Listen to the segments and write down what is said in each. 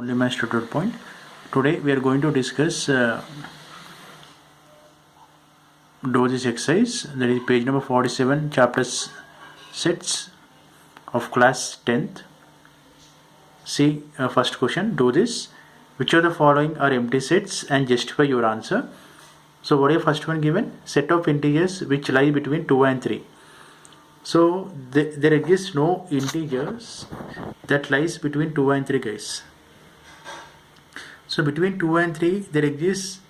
Only my student point. Today we are going to discuss dosage exercise, that is page number 47, chapters sets of class 10th. See first question, do this. Which of the following are empty sets and justify your answer? So what is first one given? Set of integers which lie between 2 and 3. So there exists no integers that lies between 2 and 3 guys. So between 2 and 3 there exists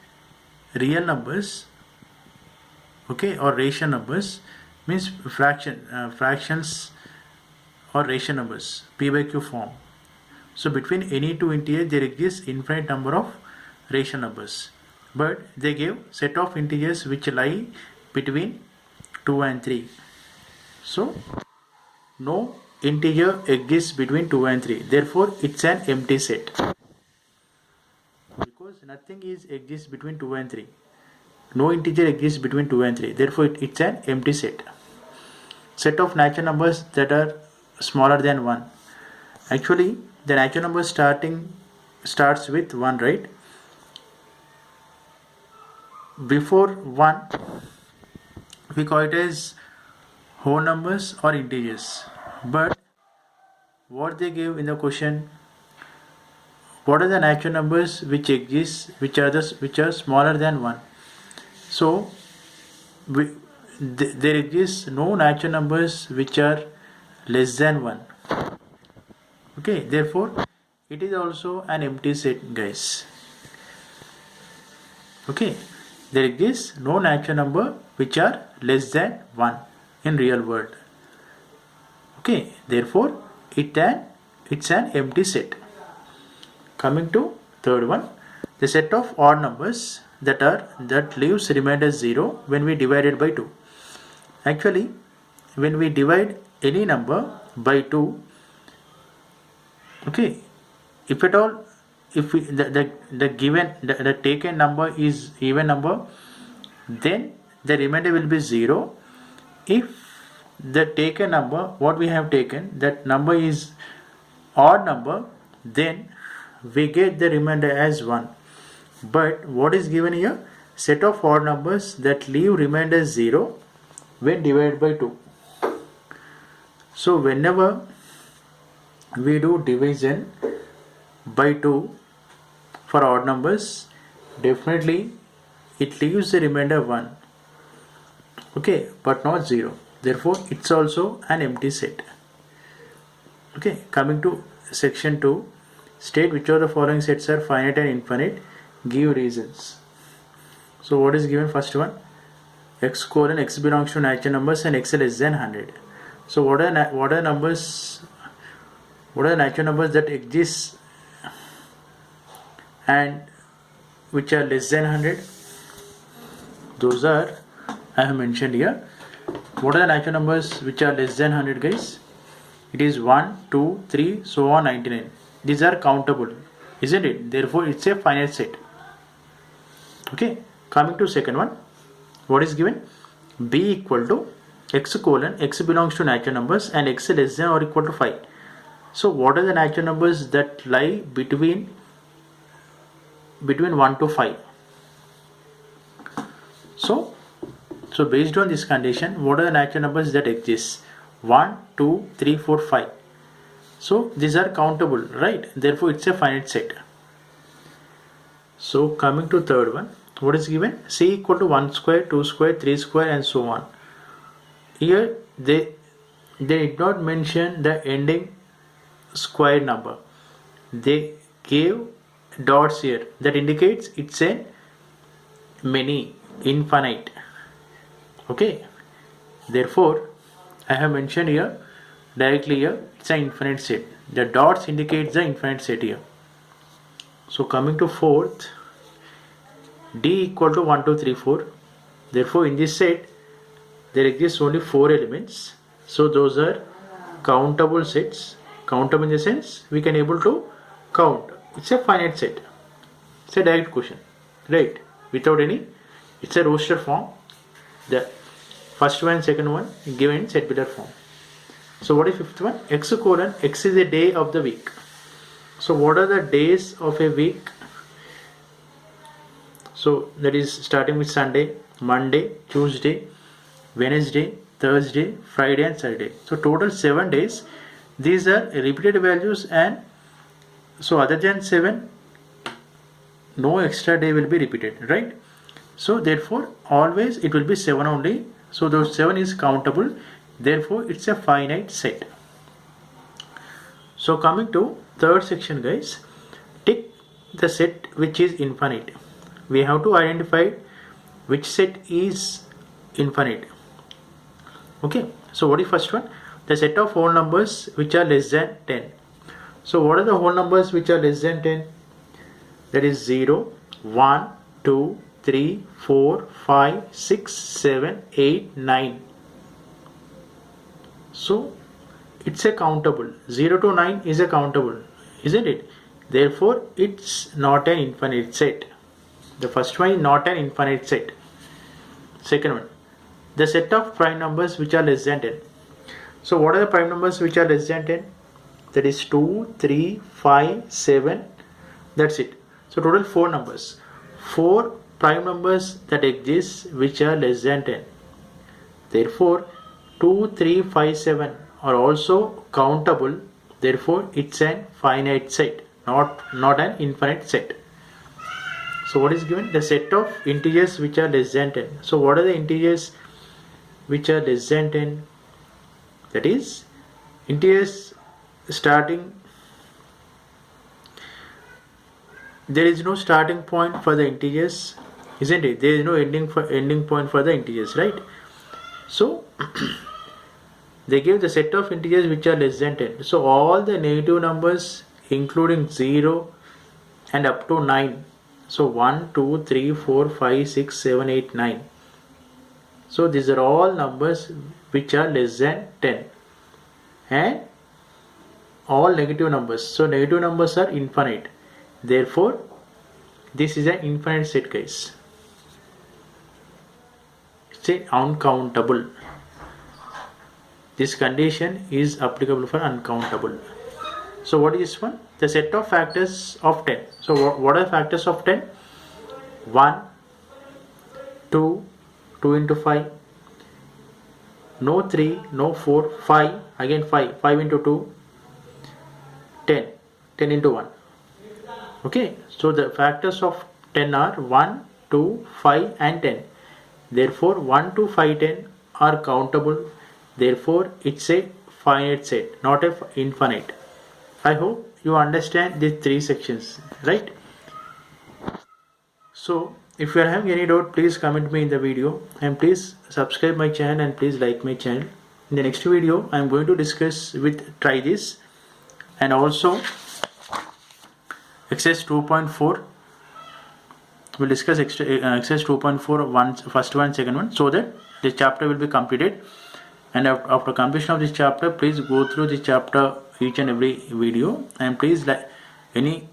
real numbers, okay, or ration numbers, means fractions or ration numbers, p by q form. So between any two integers there exists infinite number of ration numbers, but they give set of integers which lie between 2 and 3. So no integer exists between 2 and 3, therefore it's an empty set, because nothing exists between 2 and 3. No integer exists between 2 and 3, therefore it's an empty set. Set of natural numbers that are smaller than 1. Actually the natural number starts with 1, right? Before 1 we call it as whole numbers or integers, but what they give in the question, what are the natural numbers which exist which are smaller than 1? So there exists no natural numbers which are less than 1. Okay, therefore it is also an empty set, guys. Okay, there exists no natural number which are less than 1 in real world. Okay, therefore it's an empty set. Coming to third one, the set of odd numbers that leaves remainder 0 when we divide it by 2. Actually when we divide any number by 2, okay, if at all, if we, the taken number is even number, then the remainder will be 0. If the taken number, what we have taken, that number is odd number, then we get the remainder as 1. But what is given here? Set of odd numbers that leave remainder 0 when divided by 2. So whenever we do division by 2 for odd numbers, definitely it leaves the remainder 1, okay, but not 0. Therefore it's also an empty set. Okay, coming to section 2, state which of the following sets are finite and infinite, give reasons. So what is given? First one, x belongs to natural numbers and x less than 100. So what are natural numbers that exist and which are less than 100? Those are, I have mentioned here. What are the natural numbers which are less than 100, guys? It is 1, 2, 3, so on 99. These are countable, isn't it? Therefore it's a finite set. Okay, coming to second one, what is given? B equal to x belongs to natural numbers and x less than or equal to 5. So what are the natural numbers that lie between 1 to 5? So based on this condition, what are the natural numbers that exist? 1, 2, 3, 4, 5. So these are countable, right? Therefore it's a finite set. So coming to third one, what is given? C equal to 1 square, 2 square, 3 square and so on. Here they did not mention the ending square number. They gave dots here, that indicates it's a many, infinite. Okay, therefore I have mentioned here directly here, it's an infinite set. The dots indicates the infinite set here. So coming to fourth, D equal to 1, 2, 3, 4. Therefore in this set there exists only 4 elements. So those are countable sets. Countable in the sense we can able to count. It's a finite set. It's a direct question, right? Without any, it's a roster form. The first one and second one given in set builder form. So what is fifth one? X is a day of the week. So what are the days of a week? So that is starting with Sunday, Monday, Tuesday, Wednesday, Thursday, Friday and Saturday. So total 7 days. These are repeated values, and so other than 7, no extra day will be repeated, right? So therefore always it will be 7 only. So those 7 is countable. Therefore it's a finite set. So coming to third section, guys, tick the set which is infinite. We have to identify which set is infinite. Okay, so what is first one? The set of whole numbers which are less than 10. So what are the whole numbers which are less than 10? That is 0, 1, 2, 3, 4, 5, 6, 7, 8, 9. So it's a countable. 0 to 9 is a countable, isn't it? Therefore it's not an infinite set. The first one is not an infinite set. Second one, the set of prime numbers which are less than 10. So what are the prime numbers which are less than 10? That is 2, 3, 5, 7. That's it. So total 4 numbers. 4 prime numbers that exist which are less than 10. Therefore 2, 3, 5, 7 are also countable. Therefore it's a finite set, not an infinite set. So what is given? The set of integers which are less than 10. So what are the integers which are less than 10? That is integers starting, there is no starting point for the integers, isn't it? There is no ending point for the integers, right? So they give the set of integers which are less than 10. So all the negative numbers including 0 and up to 9. So 1, 2, 3, 4, 5, 6, 7, 8, 9. So these are all numbers which are less than 10. And all negative numbers. So negative numbers are infinite. Therefore this is an infinite set, guys. It's a uncountable. This condition is applicable for uncountable. So what is this one? The set of factors of 10. So what are factors of 10? 1, 2, 2 into 5, no 3, no 4, 5, again 5, 5 into 2, 10, 10 into 1. Okay, so the factors of 10 are 1, 2, 5 and 10. Therefore 1, 2, 5, 10 are countable. Therefore it's a finite set, not a infinite. I hope you understand these 3 sections, right? So if you are having any doubt, please comment me in the video, and please subscribe my channel and please like my channel. In the next video I am going to discuss try this, and also exercise 2.4. we'll discuss exercise 2.4, first one, second one, so that this chapter will be completed. And after completion of this chapter, please go through this chapter each and every video, and please, like, any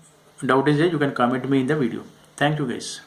doubt is there, you can comment me in the video. Thank you, guys.